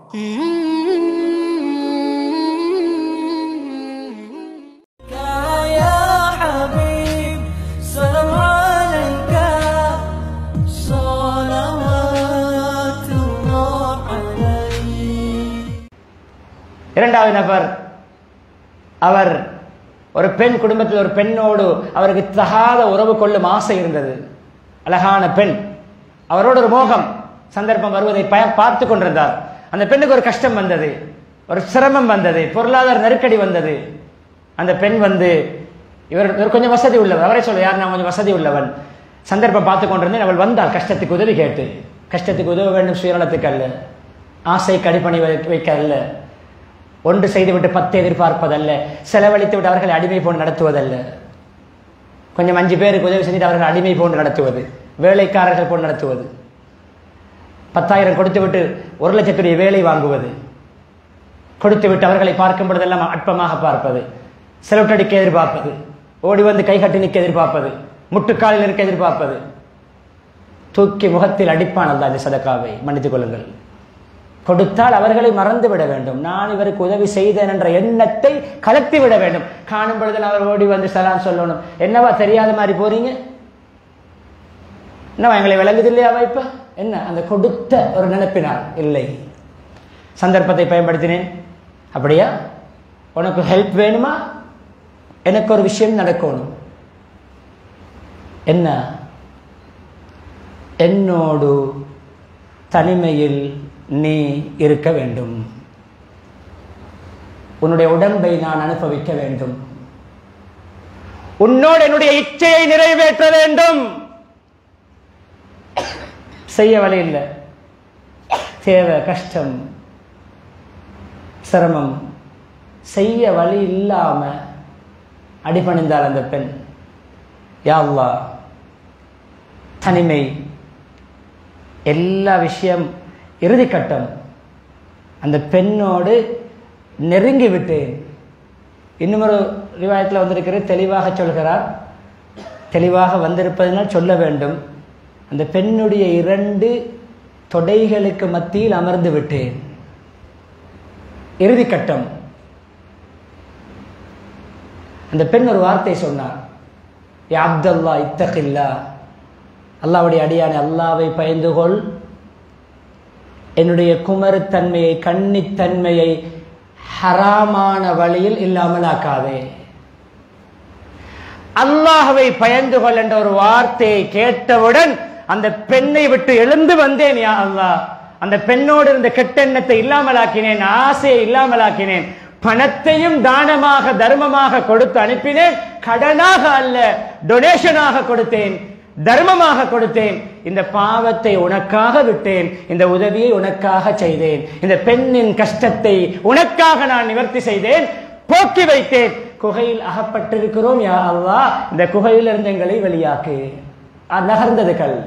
இரண்டாவது நபர், அவர் ஒரு பெண், குடும்பத்தில் ஒரு பெண்ணோடு அவருக்கு தகாத உறவு கொள்ளும் ஆசை இருந்தது. அழகான பெண், அவரோட ஒரு மோகம், சந்தர்ப்பம் வருவதை பார்த்து கொண்டிருந்தார். அந்த பெண்ணுக்கு ஒரு கஷ்டம் வந்தது, ஒரு சிரமம் வந்தது, பொருளாதார நெருக்கடி வந்தது. அந்த பெண் இவர் கொஞ்சம் வசதி உள்ளவர், அவரே சொல்ல, யார் நான் கொஞ்சம் வசதி உள்ளவன், சந்தர்ப்பம் பார்த்து கொண்டிருந்தேன். அவள் வந்தாள் கஷ்டத்துக்கு உதவி கேட்டு. கஷ்டத்துக்கு உதவ வேண்டும் சுயநலத்துக்கு அல்ல, ஆசைக்கு அடிப்பணி வைக்க அல்ல, ஒன்று செய்துவிட்டு 10 எதிர்பார்ப்பதல்ல, செலவழித்து விட்டு அவர்களை அடிமை போன்று நடத்துவதல்ல, கொஞ்சம் 5 பேருக்கு உதவி செஞ்சுட்டு அவர்கள் அடிமை போன்று நடத்துவது, வேலைக்காரர்கள் போன்று நடத்துவது, 10,000 கொடுத்து விட்டு 1,00,000 வேலை வாங்குவது, கொடுத்து விட்டு அவர்களை பார்க்கும் பொழுதெல்லாம் அற்பமாக பார்ப்பது, செலவுட்டடிக்க எதிர்பார்ப்பது, ஓடி வந்து கைகட்டி நிற்க எதிர்பார்ப்பது, முட்டுக்காலில் இருக்க எதிர்பார்ப்பது, தூக்கி முகத்தில் அடிப்பான் அல்ல. இந்த சதக்காவை மன்னித்துக் கொள்ளுங்கள். கொடுத்தால் அவர்களை மறந்து விட வேண்டும், நான் இவருக்கு உதவி செய்தேன் என்ற எண்ணத்தை கலத்தி விட வேண்டும். காணும் பொழுதில் அவர் ஓடி வந்து சலாம் சொல்லணும். என்னவா தெரியாத மாதிரி போறீங்க, என்னவா எங்களை விளங்குது இல்லையாவா? இப்ப என்ன அந்த கொடுத்த ஒரு நினைப்பினார் இல்லை, சந்தர்ப்பத்தை பயன்படுத்தினேன். அப்படியா, உனக்கு ஹெல்ப் வேணுமா, எனக்கு ஒரு விஷயம் நடக்கணும், என்ன, என்னோடு தனிமையில் நீ இருக்க வேண்டும், உன்னுடைய உடம்பை நான் அனுபவிக்க வேண்டும், உன்னோடு என்னுடைய இச்சையை நிறைவேற்ற வேண்டும். செய்ய வழி இல்லை, தேவை, கஷ்டம், சிரமம், செய்ய வழி இல்லாம அடிபணிந்தாள் அந்த பெண். யா அல்லாஹ், தனிமை, எல்லா விஷயம், இறுதி கட்டம், அந்த பெண்ணோடு நெருங்கி விட்டேன். இன்னும் ஒரு ரிவாயத்தில் வந்திருக்கிற தெளிவாக சொல்கிறார், தெளிவாக வந்திருப்பதனால் சொல்ல வேண்டும், அந்த பெண்ணுடைய 2 தொடைகளுக்கு மத்தியில் அமர்ந்து விட்டேன். இறுதி கட்டம். அந்த பெண் ஒரு வார்த்தை சொன்னார், யா அப்தல்லா இத்தகில்லா, அல்லாஹ்வுடைய அடியானே, அல்லாஹ்வை பயந்து கொள், என்னுடைய குமரத்தன்மையை, கன்னித்தன்மையை ஹராமான வழியில் இல்லாமல் ஆக்காதே. அல்லாஹ்வை பயந்து கொள் என்ற ஒரு வார்த்தையை கேட்டவுடன் அந்த பெண்ணை விட்டு எழுந்து வந்தேன். யா அல்லாஹ், அந்த பெண்ணோடு இருந்த கெட்டெண்ணத்தை இல்லாமலாக்கினேன், ஆசையை இல்லாமலாக்கினேன், பணத்தையும் தானமாக தர்மமாக கொடுத்து அனுப்பினேன், கடனாக அல்ல டொனேஷனாக கொடுத்தேன், தர்மமாக கொடுத்தேன். இந்த பாவத்தை உனக்காக விட்டேன், இந்த உதவியை உனக்காக செய்தேன், இந்த பெண்ணின் கஷ்டத்தை உனக்காக நான் நிவர்த்தி செய்தேன், போக்கி வைத்தேன். குகையில் அகப்பட்டிருக்கிறோம் யா அல்லாஹ், இந்த குகையில் இருந்து எங்களை வெளியாக்கு. நகர்ந்தது கல்.